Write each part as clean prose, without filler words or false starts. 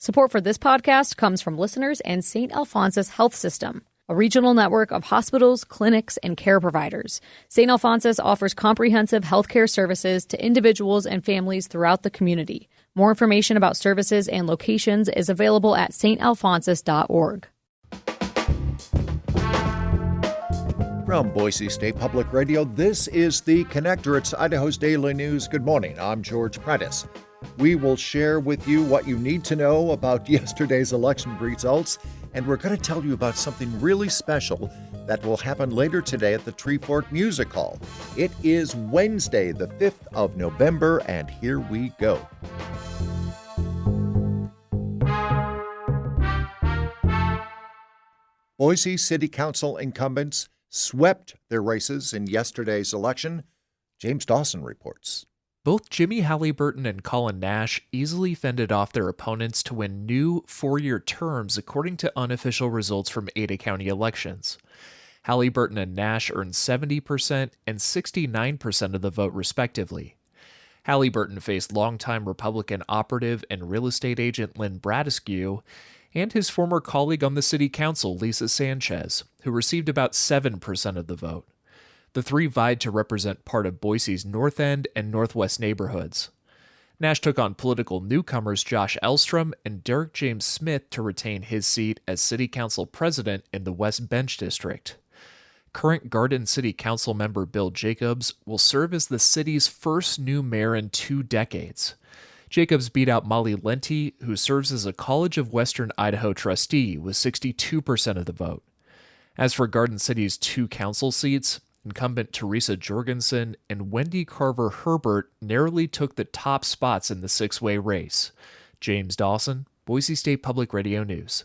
Support for this podcast comes from listeners and St. Alphonsus Health System, a regional network of hospitals, clinics, and care providers. St. Alphonsus offers comprehensive healthcare services to individuals and families throughout the community. More information about services and locations is available at stalphonsus.org. From Boise State Public Radio, this is The Connector. It's Idaho's Daily News. Good morning. I'm George Prentice. We will share with you what you need to know about yesterday's election results, and we're going to tell you about something really special that will happen later today at the Treefort Music Hall. It is Wednesday, the 5th of November, and here we go. Boise City Council incumbents swept their races in yesterday's election. James Dawson reports. Both Jimmy Halliburton and Colin Nash easily fended off their opponents to win new four-year terms according to unofficial results from Ada County elections. Halliburton and Nash earned 70% and 69% of the vote respectively. Halliburton faced longtime Republican operative and real estate agent Lynn Bradescu and his former colleague on the city council, Lisa Sanchez, who received about 7% of the vote. The three vied to represent part of Boise's North End and Northwest neighborhoods. Nash took on political newcomers Josh Elstrom and Derek James Smith to retain his seat as city council president in the West Bench District. Current Garden City Council member Bill Jacobs will serve as the city's first new mayor in 2 decades. Jacobs beat out Molly Lenti, who serves as a College of Western Idaho trustee with 62% of the vote. As for Garden City's 2 council seats, incumbent Teresa Jorgensen and Wendy Carver Herbert narrowly took the top spots in the 6-way race. James Dawson, Boise State Public Radio News.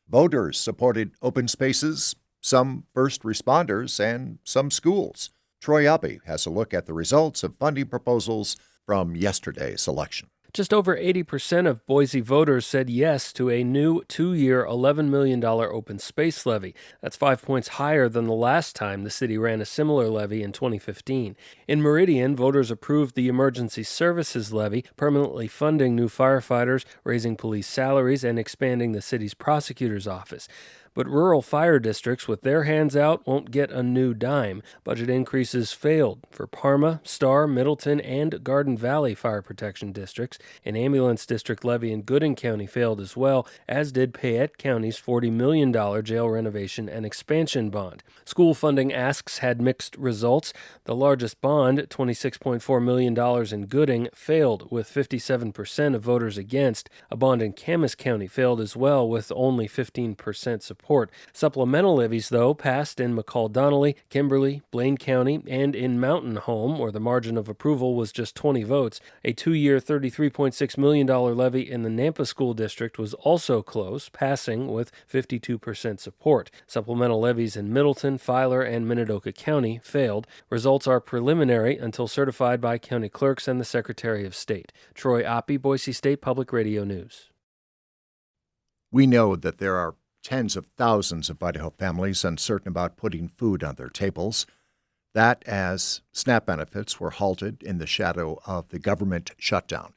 Voters supported open spaces, some first responders, and some schools. Troy Uppy has a look at the results of funding proposals from yesterday's election. Just over 80% of Boise voters said yes to a new 2-year, $11 million open space levy. That's 5 points higher than the last time the city ran a similar levy in 2015. In Meridian, voters approved the emergency services levy, permanently funding new firefighters, raising police salaries, and expanding the city's prosecutor's office. But rural fire districts with their hands out won't get a new dime. Budget increases failed for Parma, Star, Middleton, and Garden Valley fire protection districts. An ambulance district levy in Gooding County failed as well, as did Payette County's $40 million jail renovation and expansion bond. School funding asks had mixed results. The largest bond, $26.4 million in Gooding, failed with 57% of voters against. A bond in Camas County failed as well with only 15% support. Supplemental levies, though, passed in McCall-Donnelly, Kimberly, Blaine County, and in Mountain Home, where the margin of approval was just 20 votes. A 2-year, $33.6 million levy in the Nampa School District was also close, passing with 52% support. Supplemental levies in Middleton, Filer, and Minidoka County failed. Results are preliminary until certified by county clerks and the Secretary of State. Troy Uppy, Boise State Public Radio News. We know that there are tens of thousands of Idaho families uncertain about putting food on their tables. That as SNAP benefits were halted in the shadow of the government shutdown.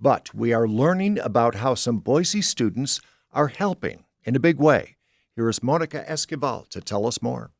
But we are learning about how some Boise students are helping in a big way. Here is Monica Esquivel to tell us more.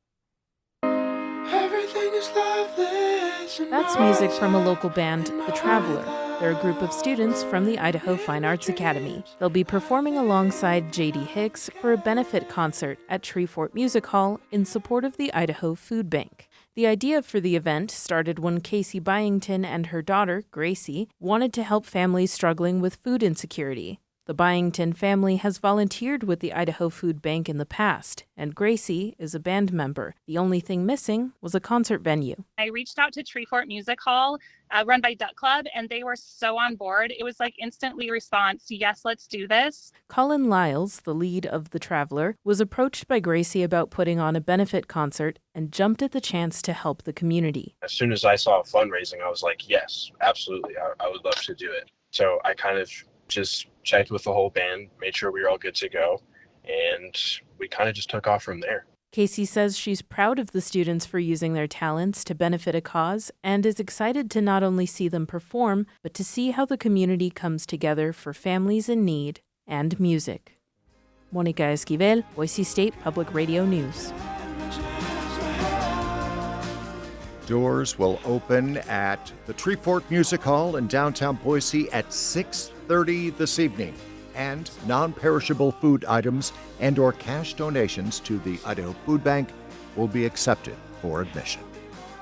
Everything is lovely. That's music from a local band, The Traveler. They're a group of students from the Idaho Fine Arts Academy. They'll be performing alongside J.D. Hicks for a benefit concert at Treefort Music Hall in support of the Idaho Food Bank. The idea for the event started when Casey Byington and her daughter, Gracie, wanted to help families struggling with food insecurity. The Byington family has volunteered with the Idaho Food Bank in the past, and Gracie is a band member. The only thing missing was a concert venue. I reached out to Treefort Music Hall, run by Duck Club, and they were so on board. It was like instantly response, yes, let's do this. Colin Lyles, the lead of The Traveler, was approached by Gracie about putting on a benefit concert and jumped at the chance to help the community. As soon as I saw fundraising, I was like, yes, absolutely, I would love to do it. So I kind of just checked with the whole band, made sure we were all good to go, and we kind of just took off from there. Casey says she's proud of the students for using their talents to benefit a cause and is excited to not only see them perform, but to see how the community comes together for families in need and music. Monica Esquivel, Boise State Public Radio News. Doors will open at the Treefort Music Hall in downtown Boise at 6:30 this evening. And non-perishable food items and/or cash donations to the Idaho Food Bank will be accepted for admission.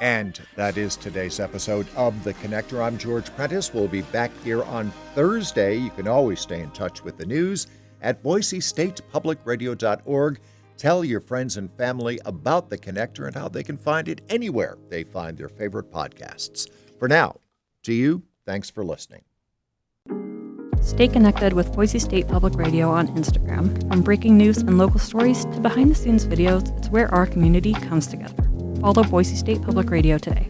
And that is today's episode of The Connector. I'm George Prentice. We'll be back here on Thursday. You can always stay in touch with the news at boisestatepublicradio.org. Tell your friends and family about The Connector and how they can find it anywhere they find their favorite podcasts. For now, to you, thanks for listening. Stay connected with Boise State Public Radio on Instagram. From breaking news and local stories to behind-the-scenes videos, it's where our community comes together. Follow Boise State Public Radio today.